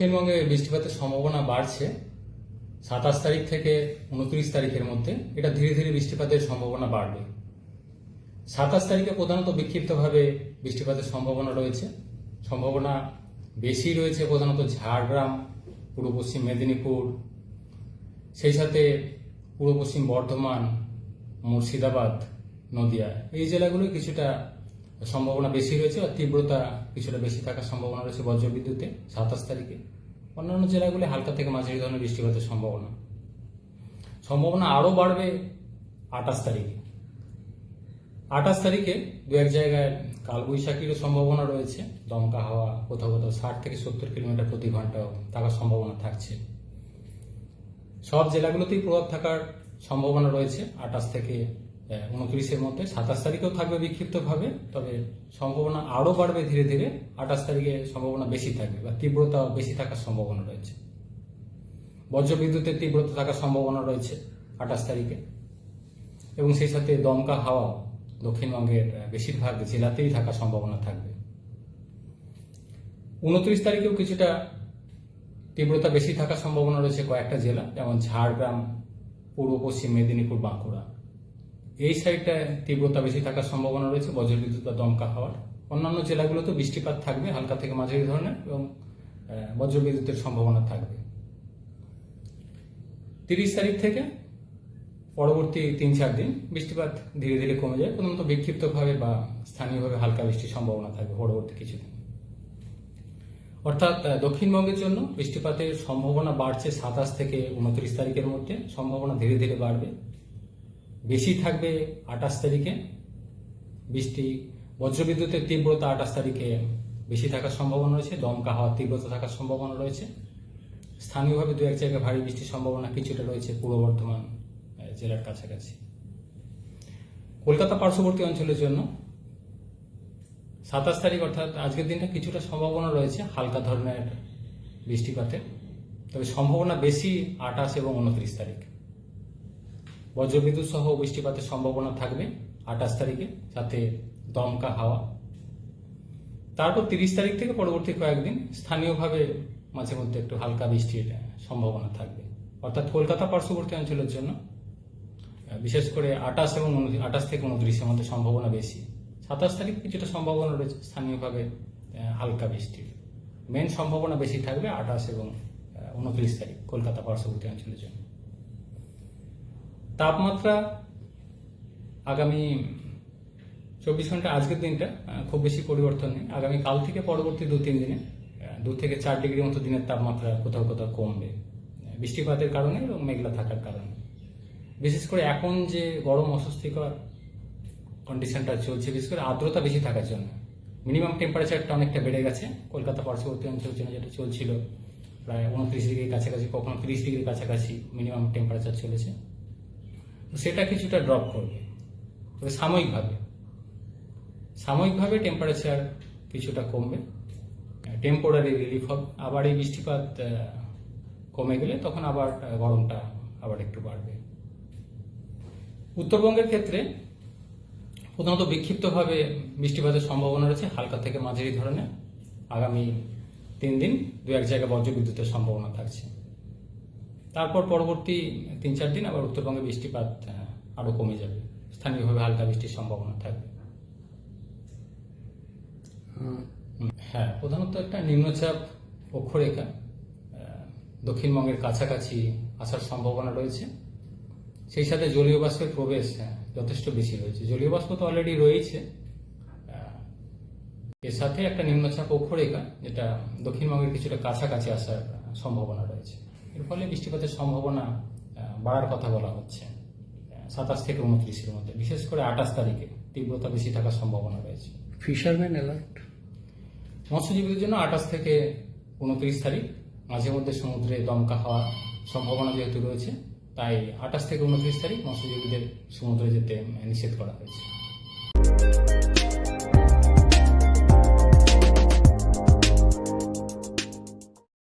পশ্চিমবঙ্গে বৃষ্টিপাতের সম্ভাবনা বাড়ছে 27 তারিখ থেকে 29 তারিখের মধ্যে। এটা ধীরে ধীরে বৃষ্টিপাতের সম্ভাবনা বাড়বে। 27 তারিখে প্রধানত বিক্ষিপ্তভাবে বৃষ্টিপাতের সম্ভাবনা রয়েছে। সম্ভাবনা বেশি রয়েছে প্রধানত ঝাড়গ্রাম, পূর্ব পশ্চিম মেদিনীপুর, সেই সাথে পূর্ব পশ্চিম বর্ধমান, মুর্শিদাবাদ, নদিয়া, এই জেলাগুলোয় কিছুটা সম্ভাবনা বেশি রয়েছে আর তীব্রতা কিছুটা বেশি থাকার সম্ভাবনা রয়েছে বজ্রবিদ্যুতে 27 তারিখে। অন্যান্য জেলাগুলি হালকা থেকে মাঝারি ধরনের বৃষ্টিপাতের সম্ভাবনা আরও বাড়বে 28 তারিখে। 28 তারিখে দু এক জায়গায় কালবৈশাখীরও সম্ভাবনা রয়েছে। দমকা হাওয়া কোথাও কোথাও 60 থেকে 70 কিলোমিটার প্রতি ঘন্টাও থাকার সম্ভাবনা থাকছে। সব জেলাগুলোতেই প্রভাব থাকার সম্ভাবনা রয়েছে 28 থেকে 29-এর মধ্যে। 27 তারিখেও থাকবে বিক্ষিপ্তভাবে, তবে সম্ভাবনা আরও বাড়বে ধীরে ধীরে। 28 তারিখে সম্ভাবনা বেশি থাকবে বা তীব্রতা বেশি থাকার সম্ভাবনা রয়েছে। বজ্রবিদ্যুতের তীব্রতা থাকার সম্ভাবনা রয়েছে 28 তারিখে, এবং সেই সাথে দমকা হাওয়া দক্ষিণবঙ্গের বেশিরভাগ জেলাতেই থাকার সম্ভাবনা থাকবে। 29 তারিখেও কিছুটা তীব্রতা বেশি থাকার সম্ভাবনা রয়েছে কয়েকটা জেলা, যেমন ঝাড়গ্রাম, পূর্ব পশ্চিম মেদিনীপুর, বাঁকুড়া, এই সাইডটায় তীব্রতা বেশি থাকার সম্ভাবনা রয়েছে বজ্রবিদ্যুৎ বা দমকা হাওয়ার। অন্যান্য জেলাগুলোতেও বৃষ্টিপাত থাকবে হালকা থেকে মাঝারি ধরনের, এবং বজ্রবিদ্যুতের সম্ভাবনা থাকবে। 30 তারিখ থেকে পরবর্তী 3-4 দিন বৃষ্টিপাত ধীরে ধীরে কমে যায়, প্রধানত বিক্ষিপ্তভাবে বা স্থানীয়ভাবে হালকা বৃষ্টির সম্ভাবনা থাকবে পরবর্তী কিছুদিন। অর্থাৎ দক্ষিণবঙ্গের জন্য বৃষ্টিপাতের সম্ভাবনা বাড়ছে 27 থেকে 29 তারিখের মধ্যে। সম্ভাবনা ধীরে ধীরে বাড়বে, বেশি থাকবে 28 তারিখে বৃষ্টি। বজ্রবিদ্যুতের তীব্রতা 28 তারিখে বেশি থাকার সম্ভাবনা রয়েছে, দমকা হাওয়ার তীব্রতা থাকার সম্ভাবনা রয়েছে। স্থানীয়ভাবে দু এক জায়গায় ভারী বৃষ্টির সম্ভাবনা কিছুটা রয়েছে পূর্ব বর্ধমান জেলার কাছাকাছি। কলকাতা পার্শ্ববর্তী অঞ্চলের জন্য 27 তারিখ অর্থাৎ আজকের দিনটা কিছুটা সম্ভাবনা রয়েছে হালকা ধরনের বৃষ্টিপাতের, তবে সম্ভাবনা বেশি 28 এবং 29 তারিখ। বজ্রবিদ্যুৎ সহ বৃষ্টিপাতের সম্ভাবনা থাকবে 28 তারিখে, সাথে দমকা হাওয়া। তারপর 30 তারিখ থেকে পরবর্তী কয়েকদিন স্থানীয়ভাবে মাঝে মধ্যে একটু হালকা বৃষ্টির সম্ভাবনা থাকবে। অর্থাৎ কলকাতা পার্শ্ববর্তী অঞ্চলের জন্য বিশেষ করে 28 থেকে 29-এর মধ্যে সম্ভাবনা বেশি। 27 তারিখ কিছুটা সম্ভাবনা রয়েছে স্থানীয়ভাবে হালকা বৃষ্টির। মেন সম্ভাবনা বেশি থাকবে 28 এবং 29 তারিখ কলকাতা পার্শ্ববর্তী অঞ্চলের জন্য। তাপমাত্রা আগামী 24 ঘন্টা, আজকের দিনটা খুব বেশি পরিবর্তন নেই। আগামী কাল থেকে পরবর্তী 2-3 দিনে 2 থেকে 4 ডিগ্রি মতো দিনের তাপমাত্রা কোথাও কোথাও কমবে বৃষ্টিপাতের কারণে এবং মেঘলা থাকার কারণে। বিশেষ করে এখন যে গরম অস্বস্তিকর কন্ডিশনটা চলছে, বিশেষ করে আর্দ্রতা বেশি থাকার জন্য মিনিমাম টেম্পারেচারটা অনেকটা বেড়ে গেছে। কলকাতা পার্শ্ববর্তী অঞ্চলের জন্য যেটা চলছিল প্রায় 29 ডিগ্রির কাছাকাছি, কখনো 30 ডিগ্রির কাছাকাছি মিনিমাম টেম্পারেচার চলেছে, সেটা কিছুটা ড্রপ করবে। তবে সাময়িকভাবে টেম্পারেচার কিছুটা কমবে, টেম্পোরারি রিলিফ হবে। আবার এই বৃষ্টিপাত কমে গেলে তখন আবার গরমটা আবার একটু বাড়বে। উত্তরবঙ্গের ক্ষেত্রে প্রধানত বিক্ষিপ্তভাবে বৃষ্টিপাতের সম্ভাবনা রয়েছে হালকা থেকে মাঝারি ধরনের। আগামী 3 দিন দু এক জায়গায় বজ্রবিদ্যুতের সম্ভাবনা থাকছে। তারপর পরবর্তী 3-4 দিন আবার উত্তরবঙ্গে বৃষ্টিপাত আরও কমে যাবে, স্থানীয়ভাবে হালকা বৃষ্টির সম্ভাবনা থাকবে। হ্যাঁ, প্রধানত একটা নিম্নচাপ অক্ষরেখা দক্ষিণবঙ্গের কাছাকাছি আসার সম্ভাবনা রয়েছে। সেই সাথে জলীয় বাষ্পের প্রবেশ যথেষ্ট বেশি রয়েছে। জলীয় বাষ্প তো অলরেডি রয়েছে, এর সাথে একটা নিম্নচাপ অক্ষরেখা যেটা দক্ষিণবঙ্গের কিছুটা কাছাকাছি আসার সম্ভাবনা রয়েছে। এর ফলে বৃষ্টিপাতের সম্ভাবনা বাড়ার কথা বলা হচ্ছে 27 থেকে 29-এর মধ্যে। বিশেষ করে 28 তারিখে তীব্রতা বেশি থাকার সম্ভাবনা রয়েছে। ফিশারম্যান অ্যালার্ট মৎস্যজীবীদের জন্য 28 থেকে 29 তারিখ মাঝে মধ্যে সমুদ্রে দমকা হওয়ার সম্ভাবনা যেহেতু রয়েছে, তাই 28 থেকে 29 তারিখ মৎস্যজীবীদের সমুদ্রে যেতে নিষেধ করা হয়েছে।